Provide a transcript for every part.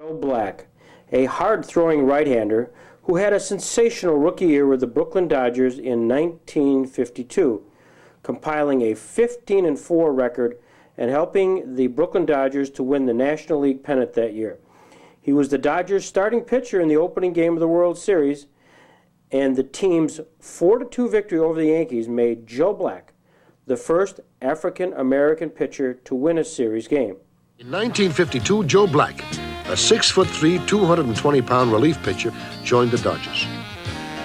Joe Black, a hard-throwing right-hander who had a sensational rookie year with the Brooklyn Dodgers in 1952, compiling a 15-4 record and helping the Brooklyn Dodgers to win the National League pennant that year. He was the Dodgers' starting pitcher in the opening game of the World Series, and the team's 4-2 victory over the Yankees made Joe Black the first African-American pitcher to win a series game. In 1952, Joe Black, a 6'3", 220-pound relief pitcher, joined the Dodgers.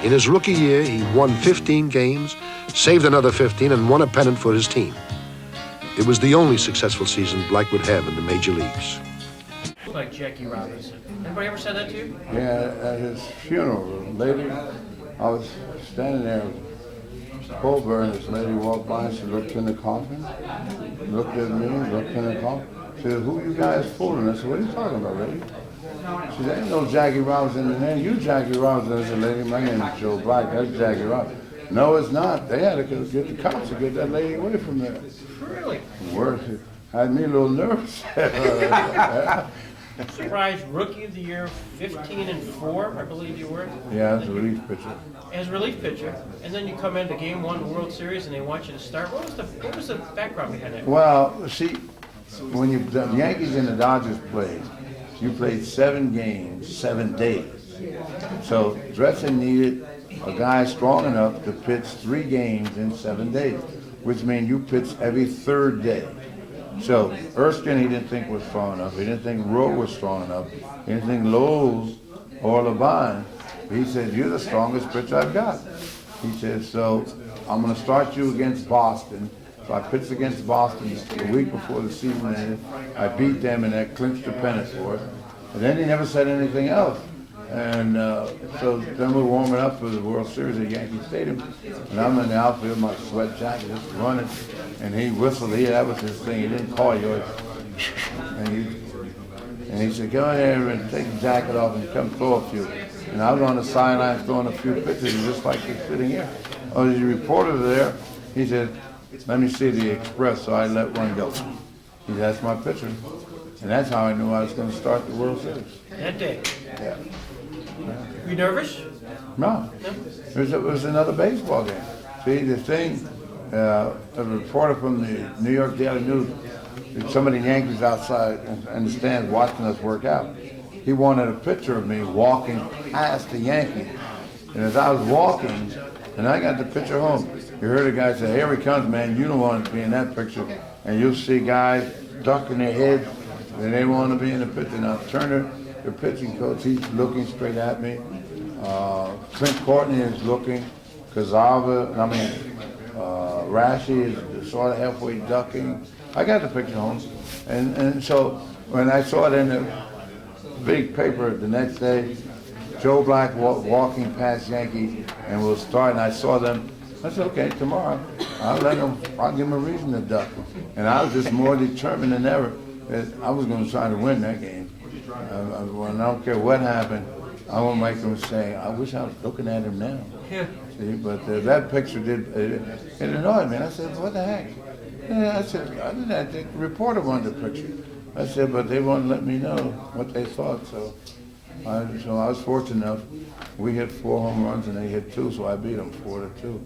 In his rookie year, he won 15 games, saved another 15, and won a pennant for his team. It was the only successful season Black would have in the major leagues. Like Jackie Robinson. Anybody ever said that to you? Yeah, at his funeral, lady, I was standing there, Colbert, and this lady walked by, she looked in the coffin, looked at me, looked in the coffin, said, "Who you guys fooling?" I said, "What are you talking about, lady?" She said, "Ain't no Jackie Robinson in there. You Jackie Robinson." I said, "Lady, my name is Joe Black, that's Jackie Robinson." "No, it's not. They had to go get the cops to get that lady away from there." Really? Worse, it had me a little nervous. Surprise Rookie of the Year, 15-4, I believe you were. Yeah, as a relief pitcher. As a relief pitcher, and then you come into Game 1 World Series and they want you to start. What was the background behind that? Well, see, when the Yankees and the Dodgers played, you played 7 games, 7 days. So Dresser needed a guy strong enough to pitch 3 games in 7 days, which means you pitch every 3rd day. So Erskine he didn't think was strong enough. He didn't think Rowe was strong enough. He didn't think Lowe's or Levine. He said, "You're the strongest pitcher I've got." He said, "So I'm going to start you against Boston." So I pitched against Boston the week before the season ended. I beat them and that clinched the pennant for us. And then he never said anything else. And so then we're warming up for the World Series at Yankee Stadium. And I'm in the outfield, my sweat jacket just running. And he whistled. That was his thing. He didn't call you. And he said, "Go in there and take the jacket off and come throw a few." And I was on the sideline throwing a few pitches just like you're sitting here. Oh, the reporter there, he said, "Let me see the express." So I let one go. He said, "That's my pitcher." And that's how I knew I was going to start the World Series. That day? Yeah. Were you nervous? No. It was another baseball game. See, the thing, a reporter from the New York Daily News, some of the Yankees outside in the stands watching us work out, he wanted a picture of me walking past the Yankees. And as I was walking, and I got the picture home, you heard a guy say, "Here he comes, man, you don't want to be in that picture." And you'll see guys ducking their heads, and they want to be in the picture. Now Turner, the pitching coach, he's looking straight at me. Clint Courtney is looking. Kazava, Rashi is sort of halfway ducking. I got the picture home. And so when I saw it in the big paper the next day, Joe Black walking past Yankee, and we'll start, and I saw them. I said, "Okay, tomorrow I'll give him a reason to duck." And I was just more determined than ever that I was going to try to win that game. I don't care what happened, I won't make them say, "I wish I was looking at him now." Yeah. See, but that picture it annoyed me. And I said, "What the heck?" And I said, "I didn't think the reporter wanted the picture." I said, "But they wouldn't let me know what they thought." So I was fortunate enough. We hit 4 home runs and they hit 2, so I beat them 4-2.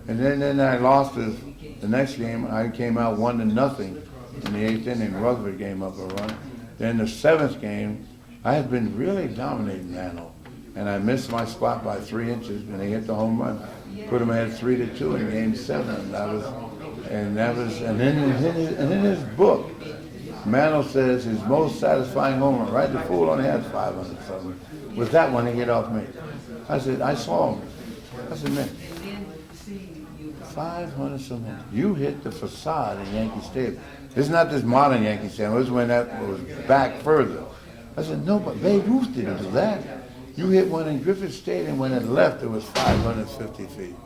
And then I lost the next game. I came out 1-0 in the 8th inning. Rutherford came up a run. Then the 7th game, I had been really dominating Mantle, and I missed my spot by 3 inches, and they hit the home run, put them ahead 3-2 in Game 7. And in his book, Mantle says his most satisfying home run, right? The fool only had 500 something. Was that one he hit off me? I said, I saw him. I said, "Man, 500 something. You hit the facade in Yankee Stadium. It's not this modern Yankee Stadium. It was when that was back further." I said, "No, but Babe Ruth didn't do that. You hit one in Griffith Stadium. When it left, it was 550 feet.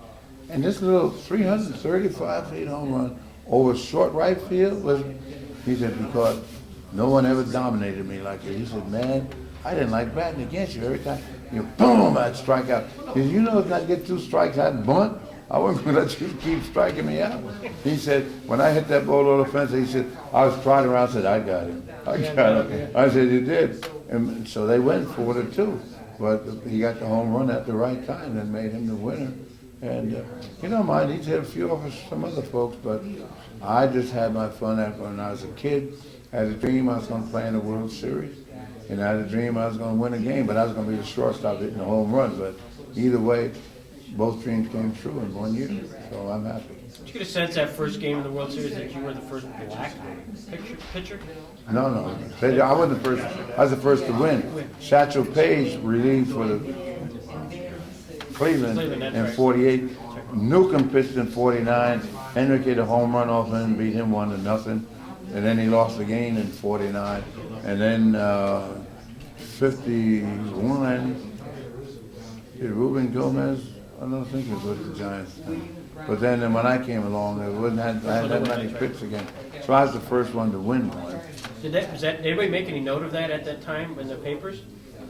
And this little 335 feet home run over short right field was," he said, "because no one ever dominated me like you." He said, "Man, I didn't like batting against you. Every time you boom, I'd strike out." He said, "You know, if I get 2 strikes, I'd bunt. I wasn't going to let you keep striking me out." He said, "When I hit that ball over the fence," he said, "I was trotting around," I said, "I got him. I got him." I said, "You did." And so they went 4-2. But he got the home run at the right time and made him the winner. And you know, he's had a few of us, some other folks, but I just had my fun when I was a kid. I had a dream I was going to play in the World Series, and I had a dream I was going to win a game, but I was going to be the shortstop hitting a home run. But either way, both dreams came true in 1 year, so I'm happy. Did you get a sense that first game in the World Series that you were the first black pitcher? No, I wasn't the first. I was the first to win. Satchel Paige relieved for the Cleveland in '48. Newcomb pitched in '49. Henrik hit a home run off him and beat him 1-0. And then he lost the game in '49. And then '51, did Ruben Gomez? I don't think it was with the Giants. But then when I came along, it wasn't I had that many pitches again. So I was the first one to win one. Did anybody make any note of that at that time in the papers?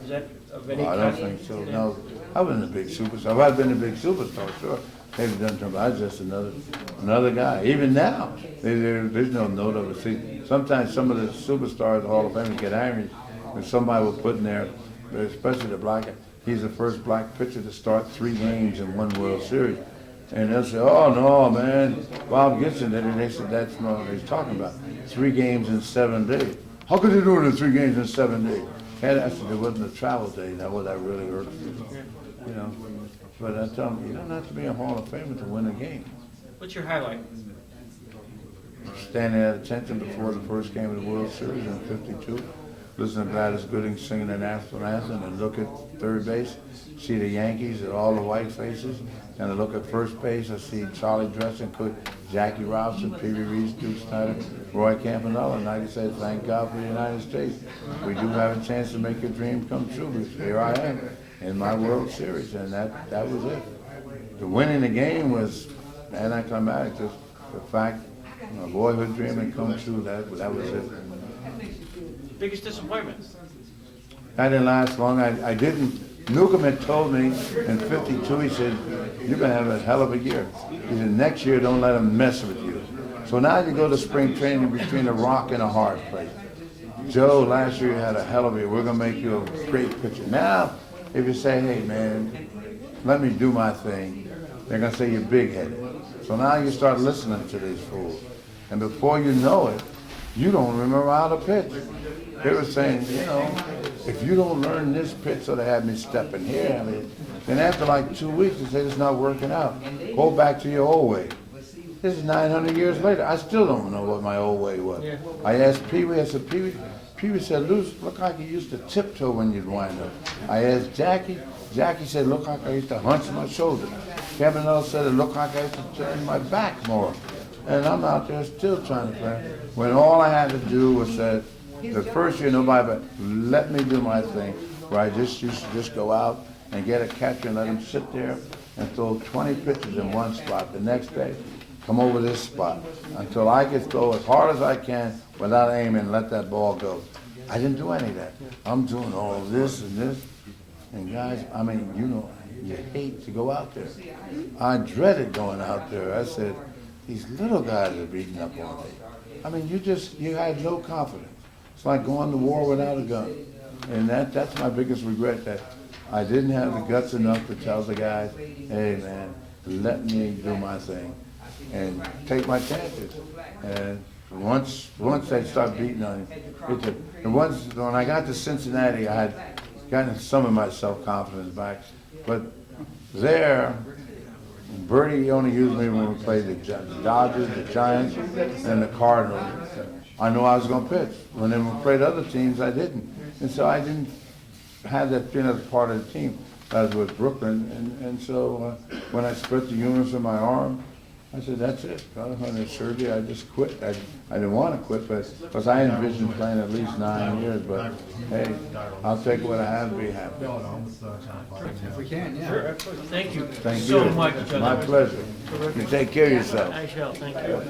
Is that of any I don't think so. No, I wasn't a big superstar. If I'd been a big superstar, sure, they'd have done something. I was just another guy. Even now, there's no note of it. See, sometimes some of the superstars, the Hall of Famers, get angry when somebody will put in there, especially the black guy. He's the first black pitcher to start 3 games in one World Series. And they'll say, oh, no, man, Bob Gibson did it. They said, that's not what he's talking about. 3 games in 7 days. How could they do it in 3 games in 7 days? And I said, there wasn't a travel day. That really hurt me. You know, but I tell them, you don't have to be a Hall of Famer to win a game. What's your highlight? Standing at attention before the first game of the World Series in '52. Listen to Gladys Gooding singing the national anthem and look at third base, see the Yankees and all the white faces, and I look at first base, I see Charlie Dressen, Jackie Robinson, Pee-wee Reese, Duke Snyder, Roy Campanella, and I can say thank God for the United States. We do have a chance to make a dream come true, because here I am in my World Series, and that was it. The winning the game was anticlimactic, just the fact my boyhood dream had come true, that was it. Biggest disappointment? I didn't last long. I didn't. Newcomb had told me in '52, he said, you're going to have a hell of a year. He said, next year, don't let them mess with you. So now you go to spring training between a rock and a hard place. Joe, last year you had a hell of a year. We're going to make you a great pitcher. Now, if you say, hey, man, let me do my thing, they're going to say you're big-headed. So now you start listening to these fools. And before you know it, you don't remember how to pitch. They were saying, you know, if you don't learn this pitch, so they had me stepping here, then after like 2 weeks, they said it's not working out. Go back to your old way. This is 900 years later. I still don't know what my old way was. Yeah. I asked Pee-wee, I said, Pee-wee said, look like you used to tiptoe when you'd wind up. I asked Jackie said, look like I used to hunch my shoulder. Kevin else said, it looked like I used to turn my back more. And I'm out there still trying to play. When all I had to do was say, the first year nobody but let me do my thing, where I just used to just go out and get a catcher and let him sit there and throw 20 pitches in one spot. The next day, come over this spot until I could throw as hard as I can without aiming and let that ball go. I didn't do any of that. I'm doing all of this and this. And guys, I mean, you know, you hate to go out there. I dreaded going out there. I said, these little guys are beating up on me. I mean, you had no confidence. It's like going to war without a gun. And that's my biggest regret, that I didn't have the guts enough to tell the guys, hey man, let me do my thing and take my chances. And once they start beating on you, and once when I got to Cincinnati, I had gotten some of my self-confidence back. But there, Bertie only used me when we played the Dodgers, the Giants, and the Cardinals. I knew I was going to pitch. When they played other teams, I didn't. And so I didn't have that being as part of the team. I was with Brooklyn. And so when I split the humerus in my arm, I said, that's it. I had surgery. I just quit. I didn't want to quit, but because I envisioned playing at least 9 years. But hey, I'll take what I have to be happy. If we can, yeah. Sure, absolutely. Thank you Thank so you. much. My pleasure. You take care of yourself. I shall. Thank you.